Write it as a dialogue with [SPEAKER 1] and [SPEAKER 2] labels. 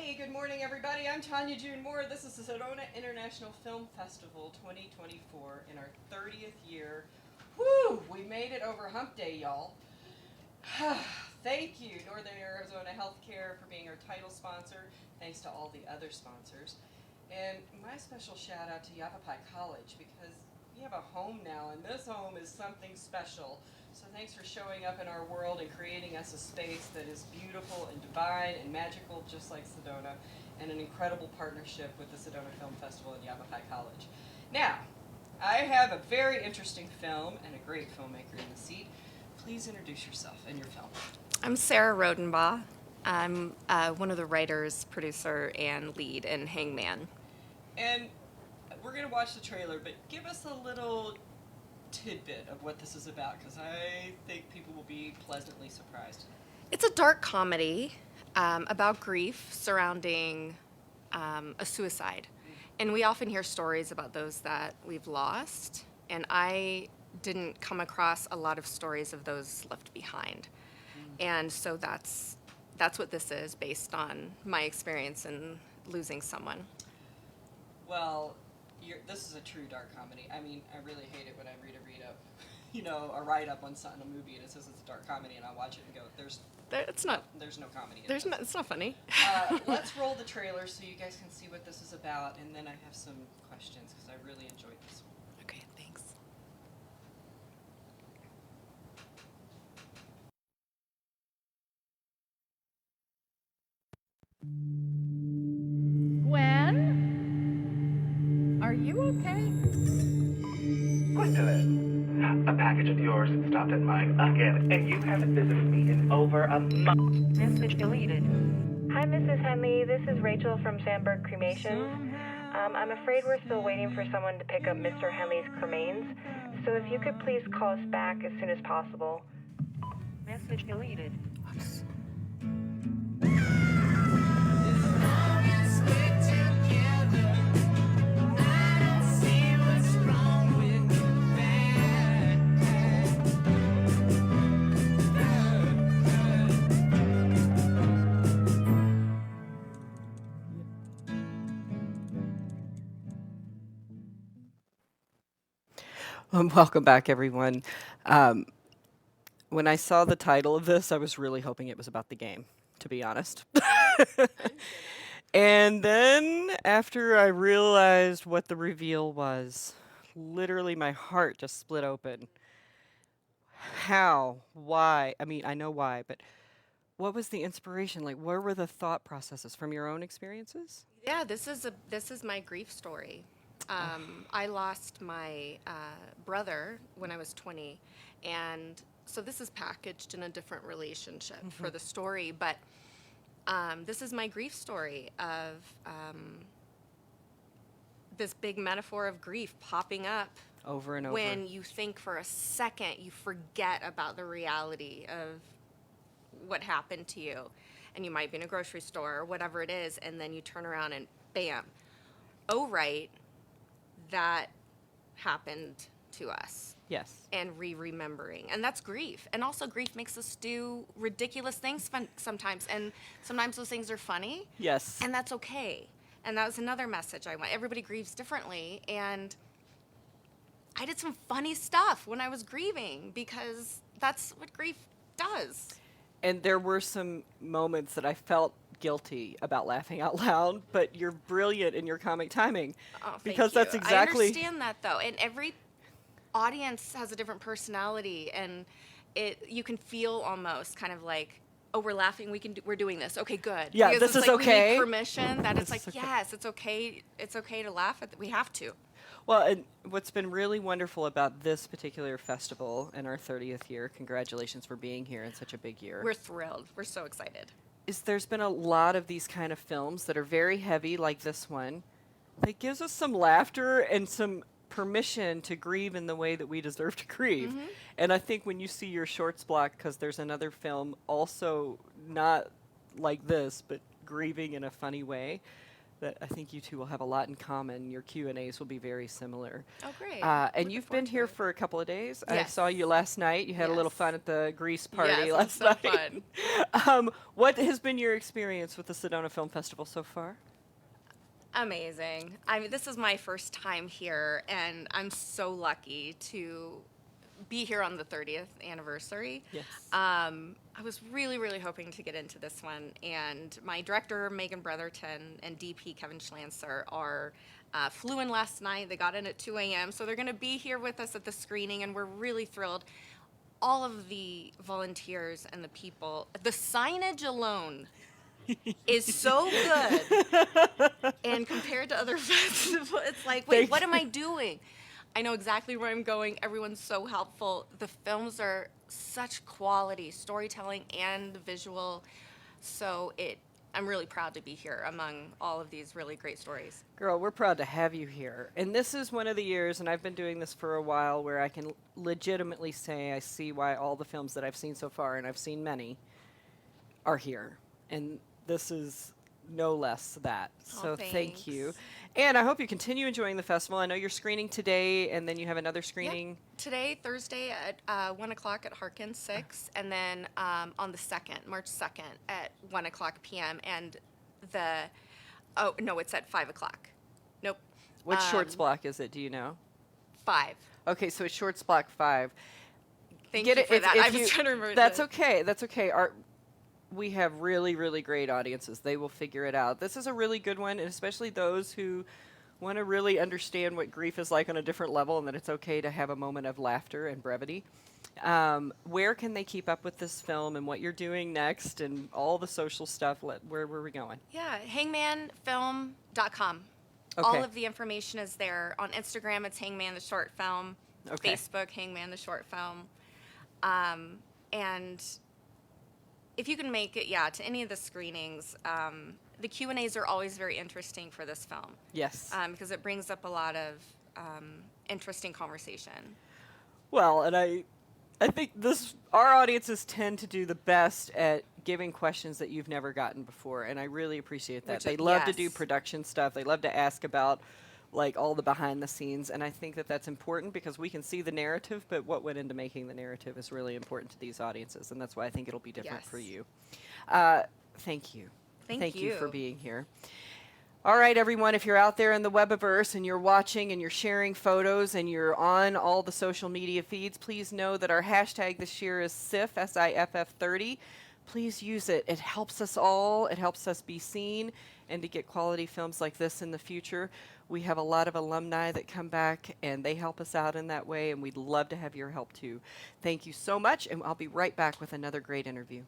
[SPEAKER 1] Hey, good morning, everybody. I'm Tanya June Moore. This is the Sedona International Film Festival 2024 in our 30th year. Woo! We made it over Hump Day, y'all. Thank you, Northern Arizona Healthcare, for being our title sponsor. Thanks to all the other sponsors. And my special shout out to Yavapai College, because we have a home now, and this home is something special. So thanks for showing up in our world and creating us a space that is beautiful and divine and magical, just like Sedona, and an incredible partnership with the Sedona Film Festival and Yavapai College. Now, I have a very interesting film and a great filmmaker in the seat. Please introduce yourself and your film.
[SPEAKER 2] I'm Sarah Rodenbaugh. I'm one of the writers, producer, and lead in Hangman.
[SPEAKER 1] And we're going to watch the trailer, but give us a little tidbit of what this is about, because I think people will be pleasantly surprised.
[SPEAKER 2] It's a dark comedy about grief surrounding a suicide. And we often hear stories about those that we've lost, and I didn't come across a lot of stories of those left behind. And so that's what this is, based on my experience in losing someone.
[SPEAKER 1] Well, this is a true dark comedy. I mean, I really hate it when I read a write-up on a movie, and it says it's a dark comedy, and I watch it and go, there's no comedy in this.
[SPEAKER 2] It's not funny.
[SPEAKER 1] Let's roll the trailer so you guys can see what this is about, and then I have some questions, because I really enjoyed this one.
[SPEAKER 2] Okay, thanks.
[SPEAKER 3] Gwen? Are you okay?
[SPEAKER 4] Gwendolyn, a package of yours stopped at mine again, and you haven't visited me in over a month.
[SPEAKER 3] Message deleted.
[SPEAKER 5] Hi, Mrs. Henley. This is Rachel from Sandberg Cremations. I'm afraid we're still waiting for someone to pick up Mr. Henley's cremains. So if you could please call us back as soon as possible.
[SPEAKER 3] Message deleted.
[SPEAKER 1] Welcome back, everyone. When I saw the title of this, I was really hoping it was about the game, to be honest. And then, after I realized what the reveal was, literally my heart just split open. How? Why? I mean, I know why, but what was the inspiration? Like, where were the thought processes from your own experiences?
[SPEAKER 2] Yeah, this is my grief story. I lost my brother when I was 20, and so this is packaged in a different relationship for the story, but this is my grief story of this big metaphor of grief popping up
[SPEAKER 1] Over and over.
[SPEAKER 2] when you think for a second you forget about the reality of what happened to you, and you might be in a grocery store or whatever it is, and then you turn around and bam, oh right, that happened to us.
[SPEAKER 1] Yes.
[SPEAKER 2] And remembering, and that's grief. And also grief makes us do ridiculous things sometimes, and sometimes those things are funny.
[SPEAKER 1] Yes.
[SPEAKER 2] And that's okay. And that was another message I want. Everybody grieves differently, and I did some funny stuff when I was grieving, because that's what grief does.
[SPEAKER 1] And there were some moments that I felt guilty about laughing out loud, but you're brilliant in your comic timing.
[SPEAKER 2] Oh, thank
[SPEAKER 1] because
[SPEAKER 2] you.
[SPEAKER 1] that's exactly.
[SPEAKER 2] I understand that, though, and every audience has a different personality, and you can feel almost kind of like, oh, we're laughing, we're doing this, okay, good.
[SPEAKER 1] Yeah,
[SPEAKER 2] Because
[SPEAKER 1] this
[SPEAKER 2] it's
[SPEAKER 1] is
[SPEAKER 2] like
[SPEAKER 1] okay.
[SPEAKER 2] We need permission that it's
[SPEAKER 1] This
[SPEAKER 2] like,
[SPEAKER 1] is okay.
[SPEAKER 2] yes, it's okay to laugh at we have to.
[SPEAKER 1] Well, and what's been really wonderful about this particular festival in our 30th year, congratulations for being here in such a big year,
[SPEAKER 2] We're thrilled. We're so excited.
[SPEAKER 1] is there's been a lot of these kind of films that are very heavy, like this one, that gives us some laughter and some permission to grieve in the way that we deserve to grieve. And I think when you see your shorts block, because there's another film also not like this, but grieving in a funny way, that I think you two will have a lot in common. Your Q&As will be very similar.
[SPEAKER 2] Oh, great.
[SPEAKER 1] And
[SPEAKER 2] Looking
[SPEAKER 1] you've
[SPEAKER 2] forward
[SPEAKER 1] been
[SPEAKER 2] to
[SPEAKER 1] here
[SPEAKER 2] it.
[SPEAKER 1] for a couple of days. I
[SPEAKER 2] Yes.
[SPEAKER 1] saw you last night. You had a little
[SPEAKER 2] Yes.
[SPEAKER 1] fun at the Grease party
[SPEAKER 2] Yes, it was
[SPEAKER 1] last
[SPEAKER 2] so
[SPEAKER 1] night.
[SPEAKER 2] fun.
[SPEAKER 1] What has been your experience with the Sedona Film Festival so far?
[SPEAKER 2] Amazing. I mean, this is my first time here, and I'm so lucky to be here on the 30th anniversary.
[SPEAKER 1] Yes.
[SPEAKER 2] I was really, really hoping to get into this one, and my director, Megan Brotherton, and DP, Kevin Schlancer, flew in last night. They got in at 2 a.m., so they're going to be here with us at the screening, and we're really thrilled. All of the volunteers and the people, the signage alone is so good. And compared to other festivals, it's like, wait, what am I doing? I know exactly where I'm going. Everyone's so helpful. The films are such quality storytelling and visual. So I'm really proud to be here among all of these really great stories.
[SPEAKER 1] Girl, we're proud to have you here. And this is one of the years, and I've been doing this for a while, where I can legitimately say I see why all the films that I've seen so far, and I've seen many, are here. And this is no less that. So thank you.
[SPEAKER 2] Thanks.
[SPEAKER 1] And I hope you continue enjoying the festival. I know you're screening today, and then you have another screening.
[SPEAKER 2] Today, Thursday at 1 o'clock at Harkin 6, and then on the 2nd, March 2nd at 1 o'clock p.m. And it's at 5 o'clock. Nope.
[SPEAKER 1] Which shorts block is it? Do you know?
[SPEAKER 2] 5.
[SPEAKER 1] Okay, so it's shorts block 5.
[SPEAKER 2] Thank
[SPEAKER 1] Get
[SPEAKER 2] you
[SPEAKER 1] it
[SPEAKER 2] for
[SPEAKER 1] if-
[SPEAKER 2] that.
[SPEAKER 1] if
[SPEAKER 2] I was
[SPEAKER 1] you-
[SPEAKER 2] trying to remember
[SPEAKER 1] That's
[SPEAKER 2] the-
[SPEAKER 1] okay. That's okay. We have really, really great audiences. They will figure it out. This is a really good one, and especially those who want to really understand what grief is like on a different level, and that it's okay to have a moment of laughter and brevity. Where can they keep up with this film and what you're doing next and all the social stuff? Where were we going?
[SPEAKER 2] Yeah, hangmanfilm.com.
[SPEAKER 1] Okay.
[SPEAKER 2] All of the information is there. On Instagram, it's Hangman the Short Film.
[SPEAKER 1] Okay.
[SPEAKER 2] Facebook, Hangman the Short Film. And if you can make it, to any of the screenings, the Q&As are always very interesting for this film.
[SPEAKER 1] Yes.
[SPEAKER 2] Because it brings up a lot of interesting conversation.
[SPEAKER 1] Well, and I think our audiences tend to do the best at giving questions that you've never gotten before, and I really appreciate that. They love to do production stuff. They love to ask about like all the behind the scenes, and I think that that's important because we can see the narrative, but what went into making the narrative is really important to these audiences, and that's why I think it'll be different for you. Thank you.
[SPEAKER 2] Thank
[SPEAKER 1] you for
[SPEAKER 2] you.
[SPEAKER 1] being here. All right, everyone, if you're out there in the Webiverse and you're watching and you're sharing photos and you're on all the social media feeds, please know that our hashtag this year is SIFF, SIFF 30. Please use it. It helps us all. It helps us be seen and to get quality films like this in the future. We have a lot of alumni that come back, and they help us out in that way, and we'd love to have your help too. Thank you so much, and I'll be right back with another great interview.